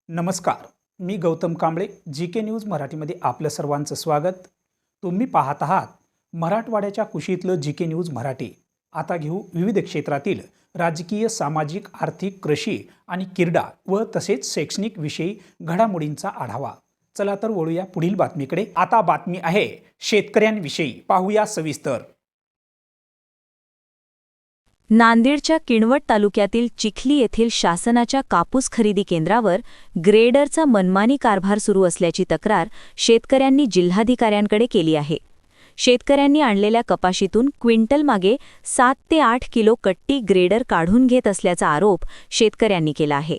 नमस्कार, मी Gautam Kamble. GK. News मराठीमध्ये आपलं सर्वांचं स्वागत. तुम्ही पाहत आहात मराठवाड्याच्या कुशीतलं जी.के. न्यूज मराठी. आता घेऊ विविध क्षेत्रातील राजकीय, सामाजिक, आर्थिक, कृषी आणि क्रीडा व तसेच शैक्षणिक विषयी घडामोडींचा आढावा. चला तर वळूया पुढील बातमीकडे. आता बातमी आहे शेतकऱ्यांविषयी. पाहूया सविस्तर. नांदेडच्या किनवट तालुक्यातील चिखली येथील शासनाच्या कापूस खरेदी केंद्रावर ग्रेडरचा मनमानी कारभार सुरू असल्याची तक्रार शेतकऱ्यांनी जिल्हाधिकाऱ्यांकडे केली आहे. शेतकऱ्यांनी आणलेल्या कपाशीतून क्विंटलमागे 7 ते 8 किलो कट्टी ग्रेडर काढून घेत असल्याचा आरोप शेतकऱ्यांनी केला आहे.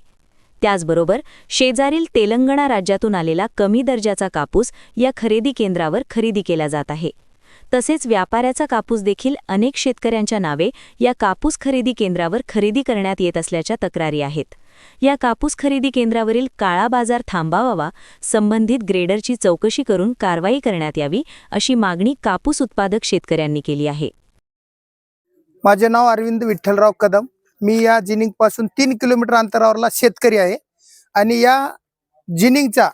त्याचबरोबर शेजारील तेलंगणा राज्यातून आलेला कमी दर्जाचा कापूस या खरेदी केंद्रावर खरेदी केला जात आहे. तसेच व्यापाऱ्याचा कापूस देखील अनेक शेतकऱ्यांच्या नावे या कापूस खरेदी केंद्रावर खरेदी करण्यात येत असल्याच्या तक्रारी आहेत. या कापूस खरेदी केंद्रावरील काळा बाजार थांबावावा, संबंधित ग्रेडरची चौकशी करून कारवाई करण्यात यावी, अशी मागणी कापूस उत्पादक शेतकऱ्यांनी केली आहे. माझे नाव अरविंद विठ्ठलराव कदम. मी या जिनिंगपासून 3 किलोमीटर अंतरावरला शेतकरी आहे आणि या जिनिंगचा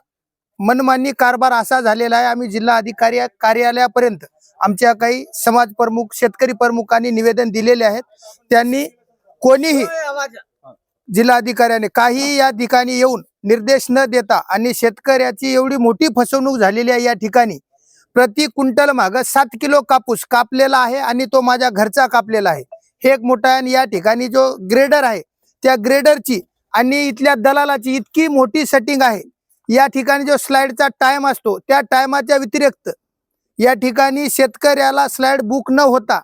मनमानी कारभार असा झालेला आहे. आम्ही जिल्हा अधिकारी कार्यालयापर्यंत आमच्या काही समाज प्रमुख, शेतकरी प्रमुखांनी निवेदन दिलेले आहेत. त्यांनी कोणीही जिल्हा अधिकाऱ्याने काही या ठिकाणी येऊन निर्देश न देता आणि शेतकऱ्याची एवढी मोठी फसवणूक झालेली आहे. या ठिकाणी प्रति क्विंटल माग 7 किलो कापूस कापलेला आहे आणि तो माझ्या घरचा कापलेला आहे. हे एक मोठा आहे. आणि या ठिकाणी जो ग्रेडर आहे त्या ग्रेडरची आणि इथल्या दलालाची इतकी मोठी सेटिंग आहे. या ठिकाणी जो स्लाइडचा टाइम असतो त्या टायमाच्या व्यतिरिक्त या ठिकाणी शेतकऱ्याला स्लाइड बुक न होता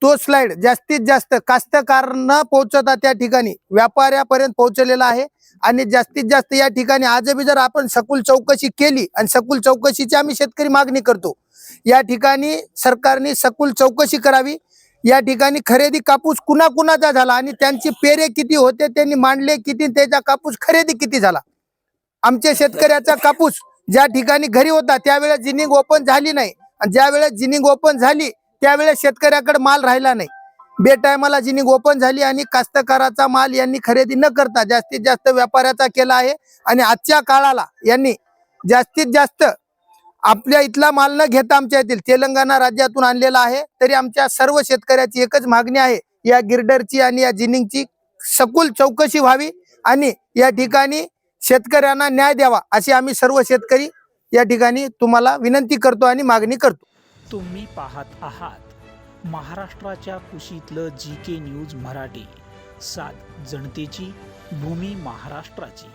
तो स्लाइड जास्तीत जास्त कास्तकार न पोहोचता त्या ठिकाणी व्यापाऱ्यापर्यंत पोहोचलेला आहे. आणि जास्तीत जास्त या ठिकाणी आजही जर आपण सखोल चौकशी केली आणि सखोल चौकशीची आम्ही शेतकरी मागणी करतो, या ठिकाणी सरकारने सखोल चौकशी करावी. या ठिकाणी खरेदी कापूस कुणाकुणाचा झाला आणि त्यांची पेरे किती होते, त्यांनी मांडले किती, त्याचा कापूस खरेदी किती झाला. आमच्या शेतकऱ्याचा कापूस ज्या ठिकाणी घरी होता त्यावेळेस जिनिंग ओपन झाली नाही आणि ज्या वेळेस जिनिंग ओपन झाली त्यावेळेस शेतकऱ्याकडे माल राहिला नाही. बेटायमाला जिनिंग ओपन झाली आणि कास्तकाराचा माल यांनी खरेदी न करता जास्तीत जास्त व्यापाऱ्याचा केला आहे. आणि आजच्या काळाला यांनी जास्तीत जास्त आपल्या इथला माल न घेता आमच्या येथील तेलंगणा राज्यातून आणलेला आहे. तरी आमच्या सर्व शेतकऱ्याची एकच मागणी आहे, या गिरडरची आणि या जिनिंगची सखोल चौकशी व्हावी आणि या ठिकाणी शेतकऱ्यांना न्याय द्यावा, अशी आम्ही सर्व शेतकरी या ठिकाणी तुम्हाला विनंती करतो आणि मागणी करतो. तुम्ही पाहत आहात महाराष्ट्राच्या कुशीतलं जी.के. न्यूज मराठी. सात जनतेची, भूमी महाराष्ट्राची.